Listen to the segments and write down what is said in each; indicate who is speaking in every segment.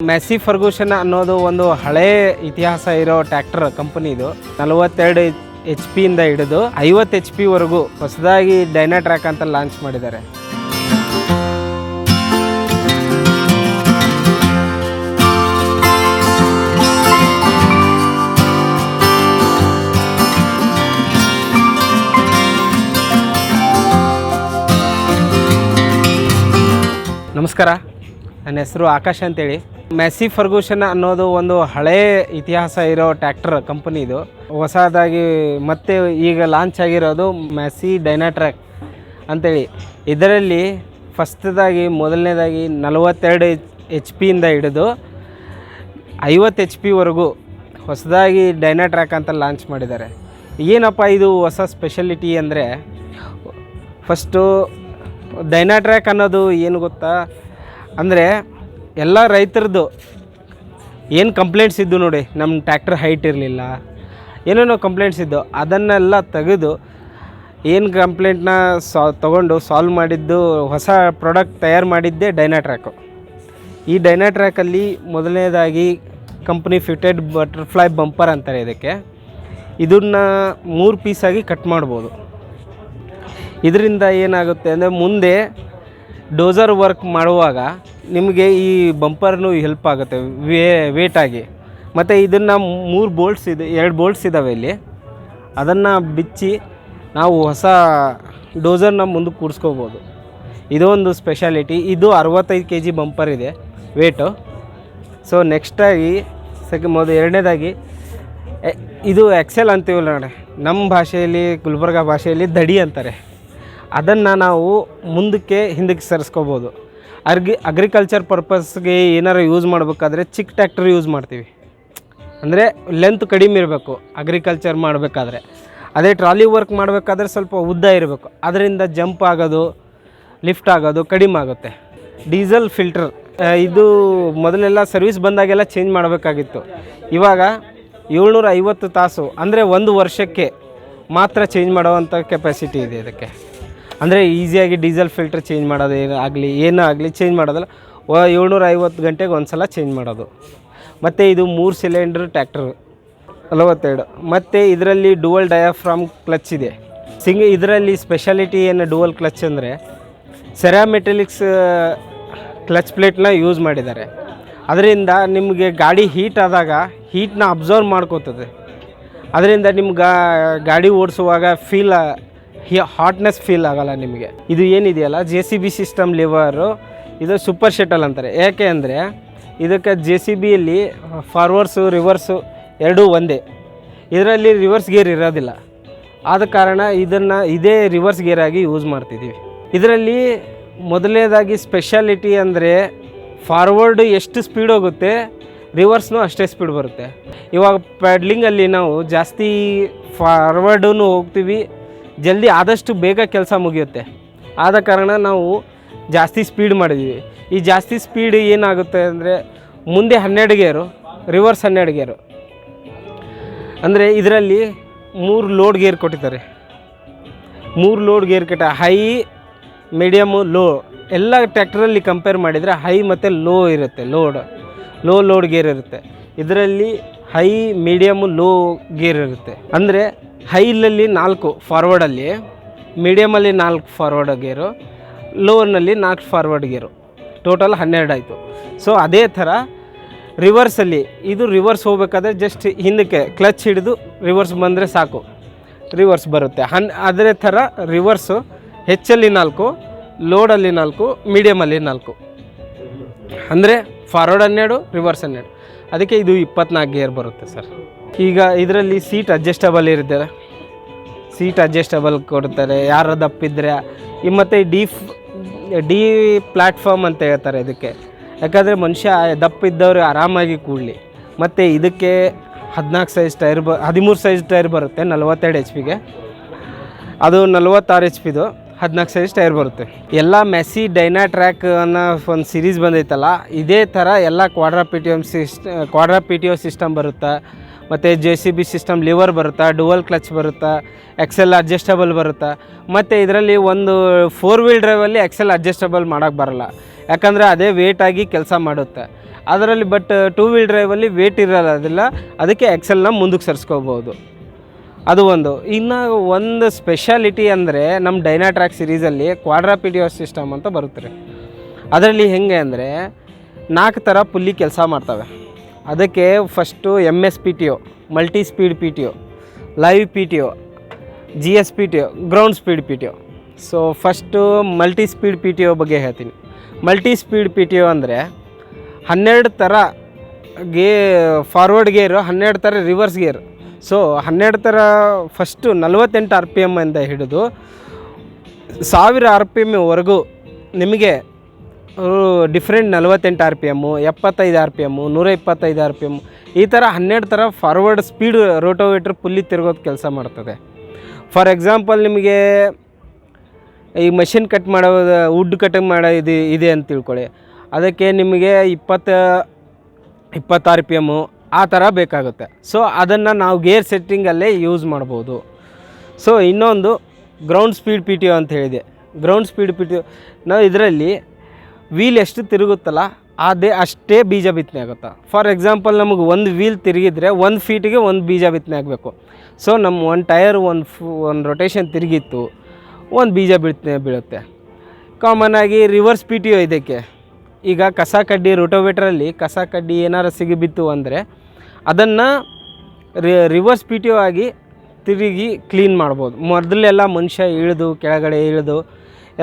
Speaker 1: ಮ್ಯಾಸಿ Ferguson ಅನ್ನೋದು ಒಂದು ಹಳೆ ಇತಿಹಾಸ ಇರೋ ಟ್ರ್ಯಾಕ್ಟರ್ ಕಂಪನಿ ಇದು. 42 HP ಇಂದ ಹಿಡಿದು 50 HP ವರೆಗೂ ಹೊಸದಾಗಿ ಡೈನಾಟ್ರ್ಯಾಕ್ ಅಂತ ಲಾಂಚ್ ಮಾಡಿದ್ದಾರೆ. ನಮಸ್ಕಾರ, ನನ್ನ ಹೆಸರು ಆಕಾಶ್ ಅಂತೇಳಿ. ಮ್ಯಾಸಿ ಫರ್ಗೂಸನ್ ಅನ್ನೋದು ಒಂದು ಹಳೆ ಇತಿಹಾಸ ಇರೋ ಟ್ರ್ಯಾಕ್ಟರ್ ಕಂಪನಿ ಇದು. ಹೊಸದಾಗಿ ಮತ್ತೆ ಈಗ ಲಾಂಚ್ ಆಗಿರೋದು ಮ್ಯಾಸಿ ಡೈನಾಟ್ರ್ಯಾಕ್ ಅಂತೇಳಿ. ಇದರಲ್ಲಿ ಮೊದಲನೇದಾಗಿ 42 HP ಇಂದ ಹಿಡಿದು 50 HP ವರೆಗೂ ಹೊಸದಾಗಿ ಡೈನಾಟ್ರ್ಯಾಕ್ ಅಂತ ಲಾಂಚ್ ಮಾಡಿದ್ದಾರೆ. ಏನಪ್ಪ ಇದು ಹೊಸ ಸ್ಪೆಷಾಲಿಟಿ ಅಂದರೆ, ಫಸ್ಟು ಡೈನಾಟ್ರ್ಯಾಕ್ ಅನ್ನೋದು ಏನು ಗೊತ್ತಾ ಅಂದರೆ, ಎಲ್ಲ ರೈತರದ್ದು ಏನು ಕಂಪ್ಲೇಂಟ್ಸ್ ಇದ್ದು ನೋಡಿ, ನಮ್ಮ ಟ್ರ್ಯಾಕ್ಟರ್ ಹೈಟ್ ಇರಲಿಲ್ಲ, ಏನೇನೋ ಕಂಪ್ಲೇಂಟ್ಸ್ ಇದ್ದು, ಅದನ್ನೆಲ್ಲ ತೆಗೆದು ಏನು ಕಂಪ್ಲೇಂಟ್ನ ತೊಗೊಂಡು ಸಾಲ್ವ್ ಮಾಡಿದ್ದು ಹೊಸ ಪ್ರಾಡಕ್ಟ್ ತಯಾರು ಮಾಡಿದ್ದೇ ಡೈನಾಟ್ರ್ಯಾಕು. ಈ ಡೈನಾಟ್ರ್ಯಾಕಲ್ಲಿ ಮೊದಲನೇದಾಗಿ ಕಂಪ್ನಿ ಫಿಟೆಡ್ ಬಟರ್ಫ್ಲೈ ಬಂಪರ್ ಅಂತಾರೆ ಇದಕ್ಕೆ. ಇದನ್ನು 3 ಪೀಸಾಗಿ ಕಟ್ ಮಾಡ್ಬೋದು. ಇದರಿಂದ ಏನಾಗುತ್ತೆ ಅಂದರೆ, ಮುಂದೆ ಡೋಸರ್ ವರ್ಕ್ ಮಾಡುವಾಗ ನಿಮಗೆ ಈ ಬಂಪರ್ನು ಹೆಲ್ಪ್ ಆಗುತ್ತೆ ವೇಟಾಗಿ. ಮತ್ತು ಇದನ್ನು 2 ಬೋಲ್ಟ್ಸ್ ಇದ್ದಾವೆ ಇಲ್ಲಿ. ಅದನ್ನು ಬಿಚ್ಚಿ ನಾವು ಹೊಸ ಡೋಸರ್ನ ಮುಂದಕ್ಕೆ ಕೂಡಿಸ್ಕೋಬೋದು. ಇದೊಂದು ಸ್ಪೆಷಾಲಿಟಿ. ಇದು 65 kg ಬಂಪರ್ ಇದೆ ವೇಟು. ಸೊ ನೆಕ್ಸ್ಟಾಗಿ ಎರಡನೇದಾಗಿ ಇದು ಎಕ್ಸೆಲ್ ಅಂತೀವಲ್ಲ ನೋಡಿ, ನಮ್ಮ ಭಾಷೆಯಲ್ಲಿ, ಗುಲ್ಬರ್ಗ ಭಾಷೆಯಲ್ಲಿ ದಡಿ ಅಂತಾರೆ. ಅದನ್ನು ನಾವು ಹಿಂದಕ್ಕೆ ಸರಿಸ್ಕೋಬೋದು. ಅಗ್ರಿಕಲ್ಚರ್ ಪರ್ಪಸ್ಗೆ ಏನಾರು ಯೂಸ್ ಮಾಡಬೇಕಾದ್ರೆ ಚಿಕ್ಕ ಟ್ರ್ಯಾಕ್ಟರ್ ಯೂಸ್ ಮಾಡ್ತೀವಿ, ಅಂದರೆ ಲೆಂತ್ ಕಡಿಮೆ ಇರಬೇಕು ಅಗ್ರಿಕಲ್ಚರ್ ಮಾಡಬೇಕಾದ್ರೆ. ಅದೇ ಟ್ರಾಲಿ ವರ್ಕ್ ಮಾಡಬೇಕಾದ್ರೆ ಸ್ವಲ್ಪ ಉದ್ದ ಇರಬೇಕು, ಅದರಿಂದ ಜಂಪ್ ಆಗೋದು, ಲಿಫ್ಟ್ ಆಗೋದು ಕಡಿಮೆ ಆಗುತ್ತೆ. ಡೀಸೆಲ್ ಫಿಲ್ಟರ್ ಇದು ಮೊದಲೆಲ್ಲ ಸರ್ವಿಸ್ ಬಂದಾಗೆಲ್ಲ ಚೇಂಜ್ ಮಾಡಬೇಕಾಗಿತ್ತು. ಇವಾಗ 750 ತಾಸು ಅಂದರೆ 1 ವರ್ಷಕ್ಕೆ ಮಾತ್ರ ಚೇಂಜ್ ಮಾಡೋವಂಥ ಕೆಪಾಸಿಟಿ ಇದೆ ಇದಕ್ಕೆ. ಅಂದರೆ ಈಸಿಯಾಗಿ ಡೀಸೆಲ್ ಫಿಲ್ಟರ್ ಚೇಂಜ್ ಮಾಡೋದು ಏನೇ ಆಗಲಿ ಚೇಂಜ್ ಮಾಡೋದಲ್ಲ, 750 ಗಂಟೆಗೆ ಒಂದು ಸಲ ಚೇಂಜ್ ಮಾಡೋದು. ಮತ್ತು ಇದು 3 ಸಿಲಿಂಡರ್ ಟ್ರ್ಯಾಕ್ಟರ್ 42. ಮತ್ತು ಇದರಲ್ಲಿ ಡುವಲ್ ಡಯಾಫ್ರಾಮ್ ಕ್ಲಚ್ ಇದೆ. ಇದರಲ್ಲಿ ಸ್ಪೆಷಾಲಿಟಿ ಏನು ಡುವಲ್ ಕ್ಲಚ್ ಅಂದರೆ, ಸೆರಾಮೆಟಲಿಕ್ಸ್ ಕ್ಲಚ್ ಪ್ಲೇಟ್ನ ಯೂಸ್ ಮಾಡಿದ್ದಾರೆ. ಅದರಿಂದ ನಿಮಗೆ ಗಾಡಿ ಹೀಟ್ ಆದಾಗ ಹೀಟ್ನ ಅಬ್ಸರ್ವ್ ಮಾಡ್ಕೋತದೆ. ಅದರಿಂದ ನಿಮ್ಗೆ ಗಾಡಿ ಓಡಿಸುವಾಗ ಹಾಟ್ನೆಸ್ ಫೀಲ್ ಆಗೋಲ್ಲ ನಿಮಗೆ. ಇದು ಏನಿದೆಯಲ್ಲ JCB ಸಿಸ್ಟಮ್ ಲಿವರು, ಇದು ಸೂಪರ್ ಶಟಲ್ ಅಂತಾರೆ. ಯಾಕೆ ಅಂದರೆ ಇದಕ್ಕೆ JCBಯಲ್ಲಿ ಫಾರ್ವರ್ಡ್ಸು ರಿವರ್ಸು ಎರಡೂ ಒಂದೇ. ಇದರಲ್ಲಿ ರಿವರ್ಸ್ ಗೇರ್ ಇರೋದಿಲ್ಲ. ಆದ ಕಾರಣ ಇದೇ ರಿವರ್ಸ್ ಗೇರಾಗಿ ಯೂಸ್ ಮಾಡ್ತಿದ್ದೀವಿ. ಇದರಲ್ಲಿ ಮೊದಲನೇದಾಗಿ ಸ್ಪೆಷಾಲಿಟಿ ಅಂದರೆ, ಫಾರ್ವರ್ಡು ಎಷ್ಟು ಸ್ಪೀಡ್ ಹೋಗುತ್ತೆ, ರಿವರ್ಸ್ನೂ ಅಷ್ಟೇ ಸ್ಪೀಡ್ ಬರುತ್ತೆ. ಇವಾಗ ಪ್ಯಾಡ್ಲಿಂಗಲ್ಲಿ ನಾವು ಜಾಸ್ತಿ ಫಾರ್ವರ್ಡೂ ಹೋಗ್ತೀವಿ, ಜಲ್ದಿ ಆದಷ್ಟು ಬೇಗ ಕೆಲಸ ಮುಗಿಯುತ್ತೆ. ಆದ ಕಾರಣ ನಾವು ಜಾಸ್ತಿ ಸ್ಪೀಡ್ ಮಾಡಿದ್ದೀವಿ. ಈ ಜಾಸ್ತಿ ಸ್ಪೀಡ್ ಏನಾಗುತ್ತೆ ಅಂದರೆ, ಮುಂದೆ 12 ಗೇರು, ರಿವರ್ಸ್ 12 ಗೇರು. ಅಂದರೆ ಇದರಲ್ಲಿ 3 ಲೋಡ್ ಗೇರ್ ಕೊಟ್ಟಿದ್ದಾರೆ. 3 load gear high, medium, low. ಎಲ್ಲ ಟ್ರ್ಯಾಕ್ಟರಲ್ಲಿ ಕಂಪೇರ್ ಮಾಡಿದರೆ ಹೈ ಮತ್ತು ಲೋ ಇರುತ್ತೆ. ಲೋಡ್ ಗೇರ್ ಇರುತ್ತೆ. ಇದರಲ್ಲಿ ಹೈ, ಮೀಡಿಯಮು, ಲೋ ಗೇರ್ ಇರುತ್ತೆ. ಅಂದರೆ ಹೈಲಲ್ಲಿ 4 ಫಾರ್ವರ್ಡಲ್ಲಿ, ಮೀಡಿಯಮಲ್ಲಿ 4 ಫಾರ್ವರ್ಡ್ ಗೇರು, ಲೋನಲ್ಲಿ 4 ಫಾರ್ವರ್ಡ್ ಗೇರು, ಟೋಟಲ್ 12 ಆಯಿತು. ಸೊ ಅದೇ ಥರ ರಿವರ್ಸಲ್ಲಿ, ಇದು ರಿವರ್ಸ್ ಹೋಗಬೇಕಾದ್ರೆ ಜಸ್ಟ್ ಹಿಂದಕ್ಕೆ ಕ್ಲಚ್ ಹಿಡಿದು ರಿವರ್ಸ್ ಬಂದರೆ ಸಾಕು, ರಿವರ್ಸ್ ಬರುತ್ತೆ. ಅದೇ ಥರ ರಿವರ್ಸು ಹೆಚ್ಚಲ್ಲಿ 4, ಲೋಡಲ್ಲಿ 4, ಮೀಡಿಯಮಲ್ಲಿ 4. ಅಂದರೆ ಫಾರ್ವರ್ಡ್ 12, ರಿವರ್ಸ್ 12. ಅದಕ್ಕೆ ಇದು 24 ಗೇರ್ ಬರುತ್ತೆ ಸರ್. ಈಗ ಇದರಲ್ಲಿ ಸೀಟ್ ಅಡ್ಜಸ್ಟಬಲ್ ಕೊಡ್ತಾರೆ, ಯಾರು ದಪ್ಪಿದ್ರೆ. ಮತ್ತು ಡಿ ಪ್ಲ್ಯಾಟ್ಫಾರ್ಮ್ ಅಂತ ಹೇಳ್ತಾರೆ ಇದಕ್ಕೆ. ಯಾಕಂದರೆ ಮನುಷ್ಯ ದಪ್ಪಿದ್ದವರು ಆರಾಮಾಗಿ ಕೂಡಲಿ. ಮತ್ತು ಇದಕ್ಕೆ 13 ಸೈಜ್ ಟೈರ್ ಬರುತ್ತೆ 42 HPಗೆ. ಅದು 46 HPದು 14 ಸೈಜ್ ಟೈರ್ ಬರುತ್ತೆ. ಎಲ್ಲ ಮ್ಯಾಸಿ ಡೈನಾಟ್ರ್ಯಾಕ್ ಅನ್ನೋ ಒಂದು ಸೀರೀಸ್ ಬಂದೈತಲ್ಲ, ಇದೇ ಥರ ಎಲ್ಲ ಕ್ವಾಡ್ರಾ PTO ಸಿಸ್ಟಮ್ ಬರುತ್ತೆ. ಮತ್ತು JCB ಸಿಸ್ಟಮ್ ಲಿವರ್ ಬರುತ್ತೆ, ಡುವಲ್ ಕ್ಲಚ್ ಬರುತ್ತೆ, ಎಕ್ಸೆಲ್ ಅಡ್ಜಸ್ಟಬಲ್ ಬರುತ್ತೆ. ಮತ್ತು ಇದರಲ್ಲಿ ಒಂದು 4 ವೀಲ್ ಡ್ರೈವಲ್ಲಿ ಎಕ್ಸೆಲ್ ಅಡ್ಜಸ್ಟಬಲ್ ಮಾಡೋಕ್ಕೆ ಬರೋಲ್ಲ, ಯಾಕಂದರೆ ಅದೇ ವೇಟಾಗಿ ಕೆಲಸ ಮಾಡುತ್ತೆ. ಅದರಲ್ಲಿ ಬಟ್ 2 ವೀಲ್ ಡ್ರೈವಲ್ಲಿ ವೇಟ್ ಇರೋದಿಲ್ಲ, ಅದಕ್ಕೆ ಎಕ್ಸೆಲ್ನ ಮುಂದಕ್ಕೆ ಸರಿಸ್ಕೋಬೋದು. ಅದು ಒಂದು. ಇನ್ನು ಒಂದು ಸ್ಪೆಷಾಲಿಟಿ ಅಂದರೆ ನಮ್ಮ ಡೈನಾಟ್ರ್ಯಾಕ್ ಸಿರೀಸಲ್ಲಿ ಕ್ವಾಡ್ರಾಪಿಡಿಯೋ ಸಿಸ್ಟಮ್ ಅಂತ ಬರುತ್ತೆ ರೀ. ಅದರಲ್ಲಿ ಹೆಂಗೆ ಅಂದರೆ 4 ಥರ ಪುಲ್ಲಿ ಕೆಲಸ ಮಾಡ್ತವೆ. ಅದಕ್ಕೆ first MSPTO, multi speed PTO, live PTO, GSPTO, ground speed PTO. So first multi speed PTO ಬಗ್ಗೆ ಹೇಳ್ತೀನಿ. ಮಲ್ಟಿ ಸ್ಪೀಡ್ PTO ಅಂದರೆ 12 ಥರ ಫಾರ್ವರ್ಡ್ ಗೇರು, 12 ಥರ ರಿವರ್ಸ್ ಗೇರ್. ಸೊ 12 ಥರ ಫಸ್ಟು 48 RPM ಇಂದ ಹಿಡಿದು 1000 RPM ವರೆಗೂ ನಿಮಗೆ ಡಿಫ್ರೆಂಟ್ 48 RPM, 75 RPM, 125 RPM ಈ ಥರ 12 ಥರ ಫಾರ್ವರ್ಡ್ ಸ್ಪೀಡ್ ರೋಟೋವೇಟ್ರ್ ಪುಲ್ಲಿ ತಿರುಗೋದು ಕೆಲಸ ಮಾಡ್ತದೆ. ಫಾರ್ ಎಕ್ಸಾಂಪಲ್ ನಿಮಗೆ ಈ ಮಷಿನ್ ಕಟ್ ಮಾಡೋ ವುಡ್ ಕಟಿಂಗ್ ಮಾಡೋ ಇದೆ ಅಂತ ತಿಳ್ಕೊಳ್ಳಿ. ಅದಕ್ಕೆ ನಿಮಗೆ 20 RPM ಆ ಥರ ಬೇಕಾಗುತ್ತೆ. ಸೊ ಅದನ್ನು ನಾವು ಗೇರ್ ಸೆಟ್ಟಿಂಗಲ್ಲೇ ಯೂಸ್ ಮಾಡ್ಬೋದು. ಸೊ ಇನ್ನೊಂದು ಗ್ರೌಂಡ್ ಸ್ಪೀಡ್ PTO ಅಂತ ಹೇಳಿದೆ. ಗ್ರೌಂಡ್ ಸ್ಪೀಡ್ PTO ನಾವು ಇದರಲ್ಲಿ ವೀಲ್ ಎಷ್ಟು ತಿರುಗುತ್ತಲ್ಲ ಅಷ್ಟೇ ಬೀಜ ಬಿತ್ತನೆ ಆಗುತ್ತೆ. ಫಾರ್ ಎಕ್ಸಾಂಪಲ್ ನಮಗೆ ಒಂದು ವೀಲ್ ತಿರುಗಿದ್ರೆ 1 ಫೀಟಿಗೆ 1 ಬೀಜ ಬಿತ್ತನೆ ಆಗಬೇಕು. ಸೊ ನಮ್ಮ ಒಂದು ಟೈರ್ ಒಂದು ರೊಟೇಷನ್ ತಿರುಗಿತ್ತು, 1 ಬೀಜ ಬೀಳುತ್ತೆ. ಕಾಮನ್ನಾಗಿ ರಿವರ್ಸ್ PTO ಇದಕ್ಕೆ. ಈಗ ಕಸ ಕಡ್ಡಿ ರೋಟೋವೇಟ್ರಲ್ಲಿ ಕಸ ಕಡ್ಡಿ ಏನಾರು ಸಿಗಿಬಿತ್ತು ಅಂದರೆ ಅದನ್ನು ರಿವರ್ಸ್ PTO ಆಗಿ ತಿರುಗಿ ಕ್ಲೀನ್ ಮಾಡ್ಬೋದು. ಮೊದಲೆಲ್ಲ ಮನುಷ್ಯ ಇಳಿದು ಕೆಳಗಡೆ ಇಳಿದು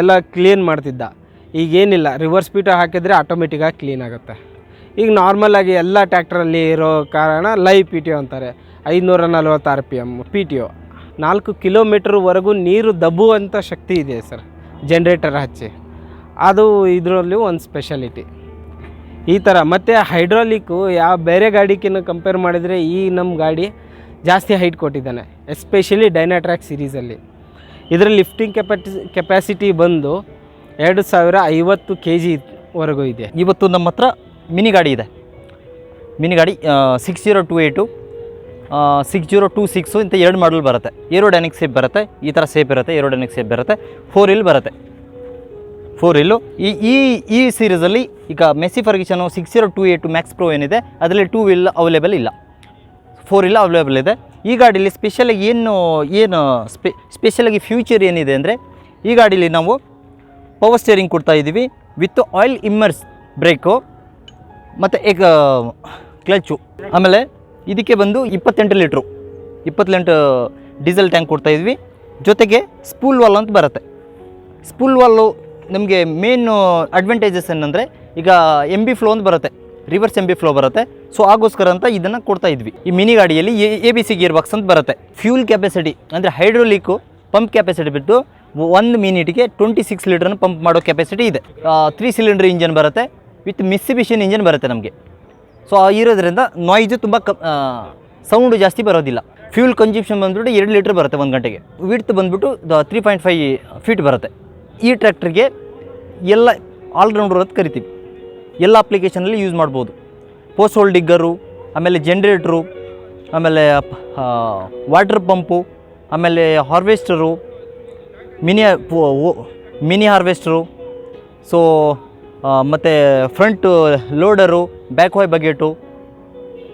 Speaker 1: ಎಲ್ಲ ಕ್ಲೀನ್ ಮಾಡ್ತಿದ್ದ. ಈಗೇನಿಲ್ಲ, ರಿವರ್ಸ್ PTO ಹಾಕಿದರೆ ಆಟೋಮೆಟಿಕ್ಕಾಗಿ ಕ್ಲೀನ್ ಆಗುತ್ತೆ. ಈಗ ನಾರ್ಮಲಾಗಿ ಎಲ್ಲ ಟ್ಯಾಕ್ಟ್ರಲ್ಲಿ ಇರೋ ಕಾರಣ ಲೈವ್ PTO ಅಂತಾರೆ. 540 RPM PTO. 4 ಕಿಲೋಮೀಟ್ರ್ವರೆಗೂ ನೀರು ದಬ್ಬುವಂಥ ಶಕ್ತಿ ಇದೆ ಸರ್ ಜನ್ರೇಟರ್ ಹಚ್ಚಿ. ಅದು ಇದರಲ್ಲಿ ಒಂದು ಸ್ಪೆಷಾಲಿಟಿ ಈ ಥರ. ಮತ್ತು ಹೈಡ್ರಾಲಿಕ್ಕು ಯಾವ ಬೇರೆ ಗಾಡಿಗಿನ್ನ ಕಂಪೇರ್ ಮಾಡಿದರೆ ಈ ನಮ್ಮ ಗಾಡಿ ಜಾಸ್ತಿ ಹೈಟ್ ಕೊಟ್ಟಿದ್ದಾನೆ, ಎಸ್ಪೆಷಲಿ ಡೈನಾಟ್ರ್ಯಾಕ್ ಸಿರೀಸಲ್ಲಿ. ಇದರ ಲಿಫ್ಟಿಂಗ್ ಕೆಪಾಸಿಟಿ ಬಂದು 2050 kgವರೆಗೂ ಇದೆ.
Speaker 2: ಇವತ್ತು ನಮ್ಮ ಹತ್ರ ಮಿನಿ ಗಾಡಿ ಇದೆ. ಮಿನಿ ಗಾಡಿ 6028, 6026 ಇಂಥ 2 ಮಾಡಲ್ ಬರುತ್ತೆ. ಏರೋಡೈನಿಕ್ ಸೇಪ್ ಬರುತ್ತೆ, ಈ ಥರ ಸೇಪ್ ಇರುತ್ತೆ, ಏರೋಡೈನಿಕ್ ಸೇಪ್ ಬರುತ್ತೆ. 4 ವೀಲ್ ಬರುತ್ತೆ. 4 ವೀಲು ಈ ಸೀರೀಸಲ್ಲಿ ಈಗ ಮೆಸ್ಸಿ ಫರ್ಗ್ಯೂಸನ್ 6028 ಮ್ಯಾಕ್ಸ್ ಪ್ರೋ ಏನಿದೆ ಅದರಲ್ಲಿ 2 ವೀಲ್ ಅವೈಲೇಬಲ್ ಇಲ್ಲ, 4 ವೀಲ್ ಅವೈಲೇಬಲ್ ಇದೆ. ಈ ಗಾಡೀಲಿ ಸ್ಪೆಷಲಾಗಿ ಸ್ಪೆಷಲಾಗಿ ಫ್ಯೂಚರ್ ಏನಿದೆ ಅಂದರೆ ಈ ಗಾಡೀಲಿ ನಾವು ಪವರ್ ಸ್ಟೇರಿಂಗ್ ಕೊಡ್ತಾಯಿದ್ದೀವಿ ವಿತ್ ಆಯಿಲ್ ಇಮ್ಮರ್ಸ್ ಬ್ರೇಕು ಮತ್ತು ಕ್ಲಚ್ಚು. ಆಮೇಲೆ ಇದಕ್ಕೆ ಬಂದು 28 ಲೀಟ್ರು 20 ಡೀಸೆಲ್ ಟ್ಯಾಂಕ್ ಕೊಡ್ತಾಯಿದ್ವಿ. ಜೊತೆಗೆ ಸ್ಪೂಲ್ ವಾಲ್ ಅಂತ ಬರುತ್ತೆ. ಸ್ಪೂಲ್ ವಾಲು ನಮಗೆ ಮೇನ್ ಅಡ್ವಾಂಟೇಜಸ್ ಏನಂದರೆ ಈಗ MB ಫ್ಲೋ ಅಂತ ಬರುತ್ತೆ, ರಿವರ್ಸ್ MB ಫ್ಲೋ ಬರುತ್ತೆ. ಸೊ ಆಗೋಸ್ಕರ ಅಂತ ಇದನ್ನು ಕೊಡ್ತಾಯಿದ್ವಿ. ಈ ಮಿನಿ ಗಾಡಿಯಲ್ಲಿ ABC ಗೇರ್ ಬಾಕ್ಸ್ ಅಂತ ಬರುತ್ತೆ. ಫ್ಯೂಲ್ ಕೆಪಾಸಿಟಿ ಅಂದರೆ ಹೈಡ್ರೋಲಿಕ್ಕು ಪಂಪ್ ಕೆಪಾಸಿಟಿ ಬಿಟ್ಟು 1 ಮಿನಿಟ್ಗೆ 26 ಲೀಟ್ರನ್ನು ಪಂಪ್ ಮಾಡೋ ಕೆಪಾಸಿಟಿ ಇದೆ. 3 ಸಿಲಿಂಡರ್ ಇಂಜನ್ ಬರುತ್ತೆ ವಿತ್ ಮಿಸ್ಸಿಬಿಷನ್ ಇಂಜನ್ ಬರುತ್ತೆ ನಮಗೆ. ಸೊ ಇರೋದ್ರಿಂದ ನಾಯ್ಸು ತುಂಬ ಸೌಂಡು ಜಾಸ್ತಿ ಬರೋದಿಲ್ಲ. ಫ್ಯೂಲ್ ಕನ್ಸಂಪ್ಷನ್ ಬಂದ್ಬಿಟ್ಟು 2 ಲೀಟ್ರ್ ಬರುತ್ತೆ 1 ಗಂಟೆಗೆ. ವಿಡ್ತ್ ಬಂದ್ಬಿಟ್ಟು 3.5 ಫೀಟ್ ಬರುತ್ತೆ. ಈ ಟ್ರ್ಯಾಕ್ಟರ್ಗೆ ಎಲ್ಲ ಆಲ್ರೌಂಡರ್ ಅಂತ ಕರಿತೀವಿ. ಎಲ್ಲ ಅಪ್ಲಿಕೇಶನಲ್ಲಿ ಯೂಸ್ ಮಾಡ್ಬೋದು. ಪೋಸ್ಟ್ ಹೋಲ್ ಡಿಗ್ಗರು, ಆಮೇಲೆ ಜನ್ರೇಟ್ರು, ಆಮೇಲೆ ವಾಟರ್ ಪಂಪು, ಆಮೇಲೆ ಹಾರ್ವೆಸ್ಟರು, ಮಿನಿ ಹಾರ್ವೆಸ್ಟರು, ಸೊ ಮತ್ತು ಫ್ರಂಟ್ ಲೋಡರು, ಬ್ಯಾಕ್ ವಾಯ್ ಬಗೆಟು,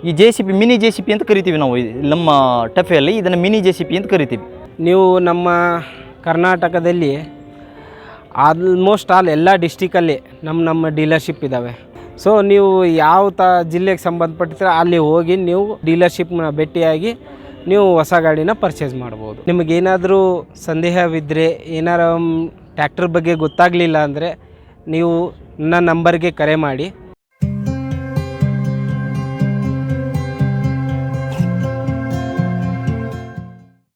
Speaker 2: ಈ JCB ಮಿನಿ JCB ಅಂತ ಕರಿತೀವಿ ನಾವು ನಮ್ಮ ಟಫೆಯಲ್ಲಿ. ಇದನ್ನು ಮಿನಿ JCB ಅಂತ ಕರಿತೀವಿ.
Speaker 1: ನೀವು ನಮ್ಮ ಕರ್ನಾಟಕದಲ್ಲಿ ಆಲ್ಮೋಸ್ಟ್ ಎಲ್ಲ ಡಿಸ್ಟಿಕಲ್ಲಿ ನಮ್ಮ ಡೀಲರ್ಶಿಪ್ ಇದ್ದಾವೆ. ಸೊ ನೀವು ಯಾವ ಜಿಲ್ಲೆಗೆ ಸಂಬಂಧಪಟ್ಟಿದ್ರೆ ಅಲ್ಲಿ ಹೋಗಿ ನೀವು ಡೀಲರ್ಶಿಪ್ನ ಭೇಟಿಯಾಗಿ ನೀವು ಹೊಸ ಗಾಡಿನ ಪರ್ಚೇಸ್ ಮಾಡ್ಬೋದು. ನಿಮಗೇನಾದರೂ ಸಂದೇಹವಿದ್ದರೆ, ಏನಾರ ಟ್ಯಾಕ್ಟರ್ ಬಗ್ಗೆ ಗೊತ್ತಾಗಲಿಲ್ಲ ಅಂದರೆ ನೀವು ನನ್ನ ನಂಬರ್ಗೆ ಕರೆ ಮಾಡಿ.